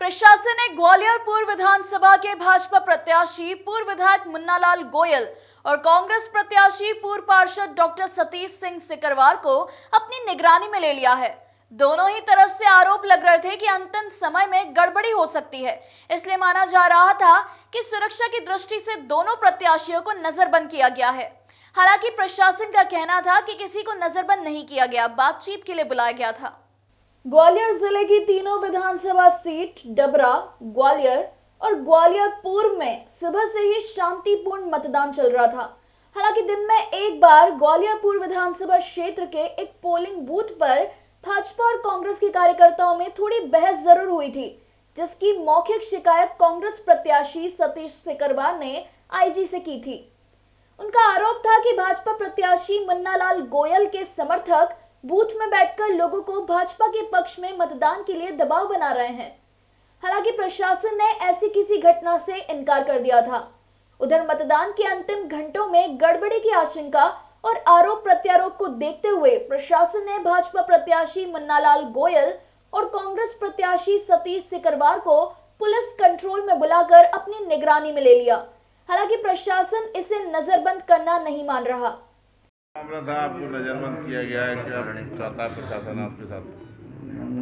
प्रशासन ने ग्वालियर पूर्व विधानसभा के भाजपा प्रत्याशी पूर्व विधायक मुन्नालाल गोयल और कांग्रेस प्रत्याशी पूर्व पार्षद डॉक्टर सतीश सिंह सिकरवार को अपनी निगरानी में ले लिया है। दोनों ही तरफ से आरोप लग रहे थे कि अंतिम समय में गड़बड़ी हो सकती है, इसलिए माना जा रहा था कि सुरक्षा की दृष्टि से दोनों प्रत्याशियों को नजरबंद किया गया है। हालांकि प्रशासन का कहना था कि किसी को नजरबंद नहीं किया गया, बातचीत के लिए बुलाया गया था। ग्वालियर जिले की तीनों विधानसभा सीट डबरा, ग्वालियर और ग्वालियर पूर्व में सुबह से ही शांतिपूर्ण मतदान चल रहा था। हालांकि दिन में एक बार ग्वालियर पूर्व विधानसभा क्षेत्र के एक पोलिंग बूथ पर भाजपा और कांग्रेस के कार्यकर्ताओं में थोड़ी बहस जरूर हुई थी, जिसकी मौखिक शिकायत कांग्रेस प्रत्याशी सतीश सिकरवार ने आईजी से की थी। उनका आरोप था कि भाजपा प्रत्याशी मुन्नालाल गोयल के समर्थक बूथ में बैठकर लोगों को भाजपा के पक्ष में मतदान के लिए दबाव बना रहे हैं। हालांकि प्रशासन ने ऐसी किसी घटना से इनकार कर दिया था। उधर मतदान के अंतिम घंटों में गड़बड़ी की आशंका और आरोप प्रत्यारोप को देखते हुए प्रशासन ने भाजपा प्रत्याशी मुन्नालाल गोयल और कांग्रेस प्रत्याशी सतीश सिकरवार को पुलिस कंट्रोल में बुलाकर अपनी निगरानी में ले लिया। हालांकि प्रशासन इसे नजरबंद करना नहीं मान रहा। मामला था, आपको नजरबंद किया गया है, क्या चाहता है प्रशासन आपके साथ?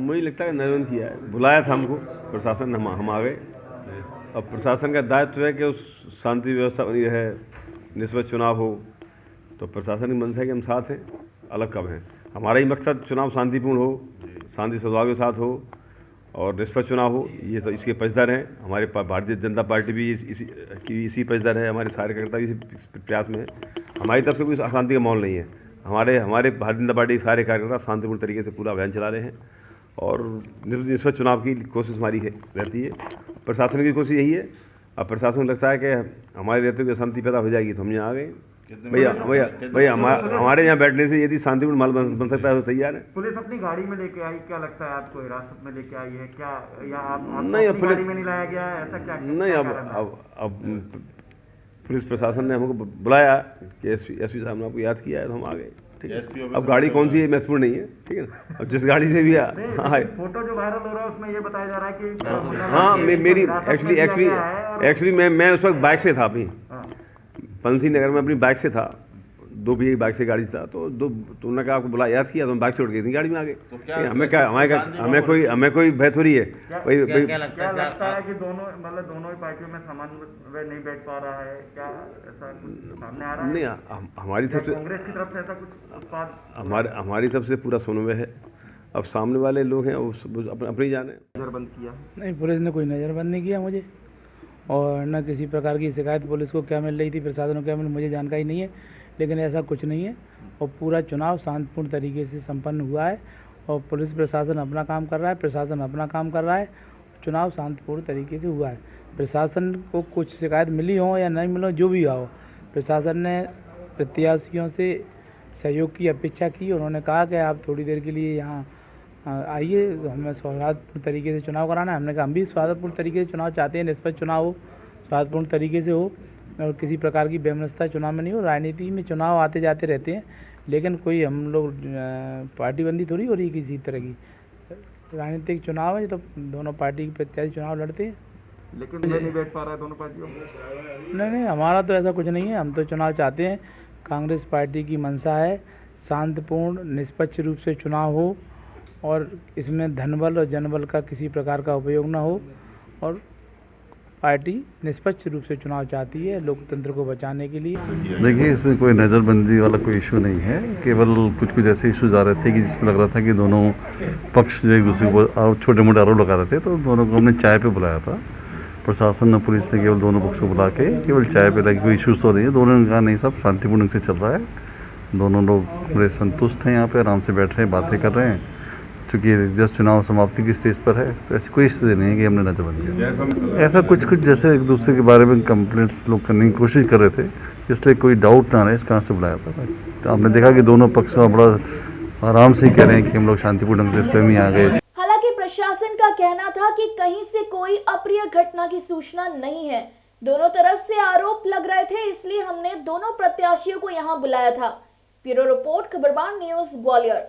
मुझे लगता है नजरबंद किया है, बुलाया था हमको प्रशासन, हम आ गए। अब प्रशासन का दायित्व है कि उस शांति व्यवस्था बनी रहे, निष्पक्ष चुनाव हो, तो प्रशासन की मंशा है कि हम साथ हैं, अलग कब हैं। हमारा ही मकसद चुनाव शांतिपूर्ण हो, शांति सद्भाव के साथ हो और निष्पक्ष चुनाव हो, ये तो इसके पक्षधर हैं। हमारे भारतीय जनता पार्टी भी इसी पक्षधर है, हमारे सारे कार्यकर्ता भी इसी प्रयास में है। हमारी तरफ से कोई अशांति का माहौल नहीं है। हमारे भारतीय जनता पार्टी के सारे कार्यकर्ता शांतिपूर्ण तरीके से पूरा अभियान चला रहे हैं और निष्पक्ष चुनाव की कोशिश हमारी रहती है। प्रशासन की कोशिश यही है। अब प्रशासन को लगता है कि हमारे रहते हुए अशांति पैदा हो जाएगी, तो हम यहाँ आ गए। भैया हमारे यहाँ बैठने से यदि शांतिपूर्ण माहौल बन सकता है तो तैयार है। पुलिस अपनी गाड़ी में लेके आई, क्या लगता है आपको? हिरासत में लेके आई है क्या, या आप नहीं, अपनी गाड़ी में नहीं लाया गया है, ऐसा क्या? नहीं, अब पुलिस प्रशासन ने हमको बुलाया कि एसपी साहब ने आपको याद किया है, तो हम आ गए। ठीक है, अब गाड़ी कौन सी है महत्वपूर्ण नहीं है। ठीक है ना, अब जिस गाड़ी से भी फोटो जो वायरल हो रहा है उसमें ये बताया जा रहा है कि हाँ, मेरी एक्चुअली मैं उस वक्त बाइक से था, अभी पंसी नगर में अपनी बाइक से था, दो भी बाइक से गाड़ी था, तो उन्होंने कहा आपको बुला याद किया, तो हम बाइक छोड़ के इसी गाड़ी में आ गए। हमें कोई भय थोड़ी है। क्या लगता है कि दोनों ही पार्टियों में समन्वय नहीं बैठ पा रहा है, क्या ऐसा कुछ सामने आ रहा है? नहीं, हमारी तरफ से, कांग्रेस की तरफ से ऐसा कुछ हमारी तरफ से पूरा समन्वय है। अब सामने वाले लोग हैं अपनी जाने। नजरबंद किया नहीं, पुलिस ने कोई नज़रबंद नहीं किया मुझे, और न किसी प्रकार की शिकायत पुलिस को क्या मिल रही थी, प्रशासन को क्या मिल, मुझे जानकारी नहीं है। लेकिन ऐसा कुछ नहीं है और पूरा चुनाव शांतिपूर्ण तरीके से संपन्न हुआ है और पुलिस प्रशासन अपना काम कर रहा है, प्रशासन अपना काम कर रहा है। चुनाव शांतिपूर्ण तरीके से हुआ है। प्रशासन को कुछ शिकायत मिली हो या नहीं मिली हो, जो भी हो, प्रशासन ने प्रत्याशियों से सहयोग की अपेक्षा की। उन्होंने कहा कि आप थोड़ी देर के लिए यहाँ आइए, हमें सौहार्दपूर्ण तरीके से चुनाव कराना है। हमने कहा हम भी सौहार्दपूर्ण तरीके से चुनाव चाहते हैं, निष्पक्ष चुनाव हो, सौहार्दपूर्ण तरीके से हो और किसी प्रकार की बेमनस्ता चुनाव में नहीं हो। राजनीति में चुनाव आते जाते रहते हैं, लेकिन कोई हम लोग पार्टीबंदी थोड़ी हो रही किसी तरह की। राजनीतिक चुनाव है तो दोनों पार्टी के प्रत्याशी चुनाव लड़ते हैं। लेकिन नहीं बैठ पा रहा है दोनों पार्टियों में। नहीं, हमारा तो ऐसा कुछ नहीं है। हम तो चुनाव चाहते हैं। कांग्रेस पार्टी की मंशा है शांतिपूर्ण निष्पक्ष रूप से चुनाव हो और इसमें धनबल और जनबल का किसी प्रकार का उपयोग न हो, और पार्टी निष्पक्ष रूप से चुनाव चाहती है लोकतंत्र को बचाने के लिए। देखिए, इसमें कोई नज़रबंदी वाला कोई इशू नहीं है। केवल कुछ ऐसे इशूज़ आ रहे थे कि जिसमें लग रहा था कि दोनों पक्ष जो एक दूसरे को छोटे मोटे आरोप लगा रहे थे, तो दोनों को हमने चाय पे बुलाया था। प्रशासन ने, पुलिस ने केवल दोनों पक्ष को बुला के केवल चाय पे लगी, कोई इशूज़ तो नहीं है। दोनों ने कहा नहीं सब शांतिपूर्ण से चल रहा है, दोनों लोग बड़े संतुष्ट हैं, यहाँ पर आराम से बैठ रहे हैं, बातें कर रहे हैं। क्योंकि जस्ट चुनाव समाप्ति की स्टेज पर है, तो ऐसी कोई स्थिति नहीं है कि हमने नजरबंद किया। ऐसा कुछ जैसे एक दूसरे के बारे में कंप्लेंट्स लोग करने की कोशिश कर रहे थे, इसलिए कोई डाउट ना रहे, इस कारण से बुलाया था। तो आपने देखा कि दोनों पक्ष बड़ा आराम से कह रहे हैं कि हम लोग शांतिपूर्ण ढंग से स्वयं ही आ गए। हालांकि प्रशासन का कहना था कि कहीं से कोई अप्रिय घटना की सूचना नहीं है। दोनों तरफ से आरोप लग रहे थे, इसलिए हमने दोनों प्रत्याशियों को यहाँ बुलाया था। Bureau report, Khabarban news, Gwalior.